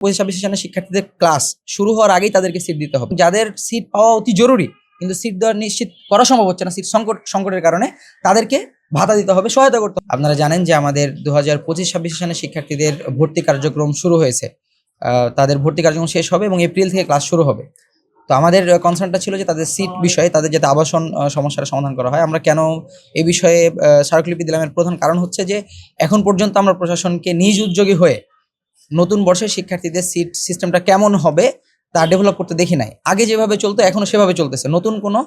25-26 সালের শিক্ষার্থীদের ক্লাস শুরু হওয়ার আগেই তাদেরকে সিট দিতে হবে। যাদের সিট পাওয়া অতি জরুরি কিন্তু সিট দেওয়া নিশ্চিত করা সম্ভব হচ্ছে না, সিট সংকটের কারণে তাদেরকে ভাতা দিতে হবে, সহায়তা করতে হবে। আপনারা জানেন যে আমাদের 2025-26 সালের শিক্ষার্থীদের ভর্তি কার্যক্রম শুরু হয়েছে। তাদের ভর্তি কার্যক্রম শেষ হবে এবং এপ্রিল থেকে ক্লাস শুরু হবে। তো আমাদের কনসার্নটা ছিল যে তাদের সিট বিষয়ে তাদের যাতে আবাসন সমস্যার সমাধান করা হয়। আমরা কেন এই বিষয়ে স্মারকলিপি দিলাম, এর প্রধান কারণ হচ্ছে যে এখন পর্যন্ত আমরা প্রশাসনকে নিজ উদ্যোগী হয়ে নতুন বর্ষের শিক্ষার্থীদের সিট সিস্টেমটা কেমন হবে তা ডেভেলপ করতে দেখি নাই। আগে যেভাবে চলতো এখনো সেভাবে চলতেছে। নতুন কোনো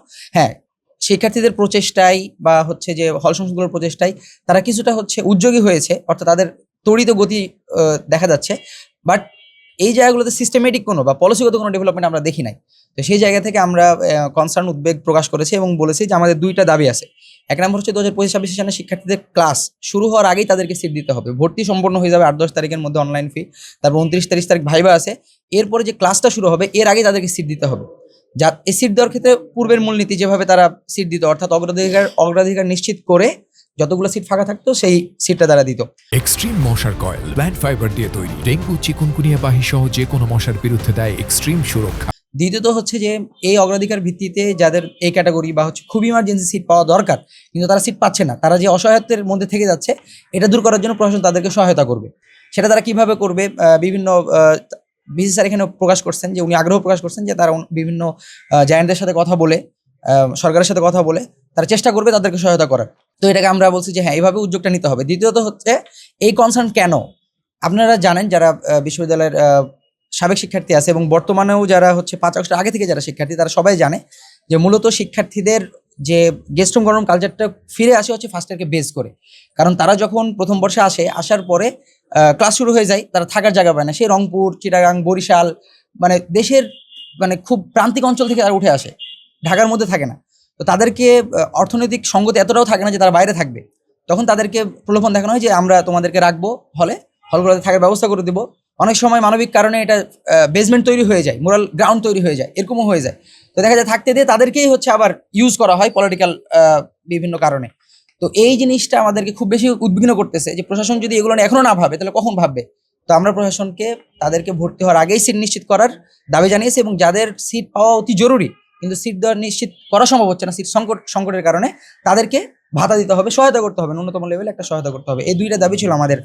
শিক্ষার্থীদের প্রচেষ্টায় বা হচ্ছে যে হল সংসদগুলোর প্রচেষ্টায় তারা কিছুটা উদ্যোগী হয়েছে, অর্থাৎ তাদের ত্বরিত গতি দেখা যাচ্ছে। বাট এই জায়গাগুলোতে সিস্টেমেটিক কোনো বা পলিসিগত কোনো ডেভেলপমেন্ট আমরা দেখি নাই। তো সেই জায়গা থেকে আমরা কনসার্ন উদ্বেগ প্রকাশ করেছি এবং বলেছি যে আমাদের দুইটা দাবি আছে। এক নম্বর হচ্ছে 2025-26 সালের শিক্ষার্থীদের ক্লাস শুরু হওয়ার আগেই তাদেরকে সিট দিতে হবে। ভর্তি সম্পন্ন হয়ে যাবে 8-10 তারিখের মধ্যে অনলাইন ফি, তারপর 29-30 তারিখ ভাইবা আছে। এরপরে যে ক্লাসটা শুরু হবে এর আগে তাদেরকে সিট দিতে হবে। যা এই সিট দেওয়ার ক্ষেত্রে পূর্বের মূলনীতি যেভাবে তারা সিট দিত, অর্থাৎ অগ্রাধিকার নিশ্চিত করে যতগুলো সিট ফাঁকা থাকতো সেই সিটটা তারা দিত। এক্সট্রিম মশার কয়েল প্ল্যান্ট ফাইবার দিয়ে তৈরি, ডেঙ্গু চিকুনগুনিয়া বাহি সহ যে কোনো মশার বিরুদ্ধে দেয় এক্সট্রিম সুরক্ষা। দ্বিতীয়ত হচ্ছে যে এই অগ্রাধিকার ভিত্তিতে যাদের এই ক্যাটাগরি বা খুব ইমার্জেন্সি সিট পাওয়া দরকার কিন্তু তারা সিট পাচ্ছে না, তারা যে অসহায়ত্বের মধ্যে থেকে যাচ্ছে এটা দূর করার জন্য প্রশাসন তাদেরকে সহায়তা করবে। সেটা তারা কিভাবে করবে, বিভিন্ন বিসি স্যার এখানে প্রকাশ করছেন যে উনি আগ্রহ প্রকাশ করছেন যে তারা বিভিন্ন জায়ান্টদের সাথে কথা বলে, সরকারের সাথে কথা বলে তারা চেষ্টা করবে তাদেরকে সহায়তা করার। তো এটাকে আমরা বলছি যে এইভাবে উদ্যোগটা নিতে হবে। দ্বিতীয়ত হচ্ছে এই কনসার্ন কেন, আপনারা জানেন যারা বিশ্ববিদ্যালয়ের সাবেক শিক্ষার্থী আছে এবং বর্তমানেও যারা 5 আগস্টের আগে থেকে যারা শিক্ষার্থী তারা সবাই জানে যে মূলত শিক্ষার্থীদের যে গেস্ট রুম গরম কালচারটা ফিরে আসে ফার্স্ট ইয়ারকে বেস করে। কারণ তারা যখন প্রথম বর্ষে আসার পরে ক্লাস শুরু হয়ে যায়, তারা থাকার জায়গা পায় না। সেই রংপুর, চিটাগাং, বরিশাল দেশের খুব প্রান্তিক অঞ্চল থেকে তারা উঠে আসে, ঢাকার মধ্যে থাকে না। তো তাদেরকে অর্থনৈতিক সঙ্গতি এতটাও থাকে না যে তারা বাইরে থাকবে। তখন তাদেরকে প্রলোভন দেখানো হয় যে আমরা তোমাদেরকে রাখবো হলগুলোতে থাকার ব্যবস্থা করে দেবো। অনেক সময় মানবিক কারণে এটা বেসমেন্ট তৈরি হয়ে যায়, মোরাল গ্রাউন্ড তৈরি হয়ে যায়, এরকমও হয়ে যায়। তো দেখা যায় থাকতে দিয়ে তাদেরকেই আবার ইউজ করা হয় পলিটিক্যাল বিভিন্ন কারণে। তো এই জিনিসটা আমাদেরকে খুব বেশি উদ্বিগ্ন করতেছে যে প্রশাসন যদি এগুলো নিয়ে এখনো না ভাবে তাহলে কখন ভাববে। তো আমরা প্রশাসনকে তাদেরকে ভর্তি হওয়ার আগেই সিট নিশ্চিত করার দাবি জানিয়েছি এবং যাদের সিট পাওয়া অতি জরুরি কিন্তু সিট দেওয়া নিশ্চিত করা সম্ভব হচ্ছে না, সিট সংকটের কারণে তাদেরকে ভাতা দিতে হবে, সহায়তা করতে হবে, ন্যূনতম লেভেলে একটা সহায়তা করতে হবে। এই দুইটা দাবি ছিল আমাদের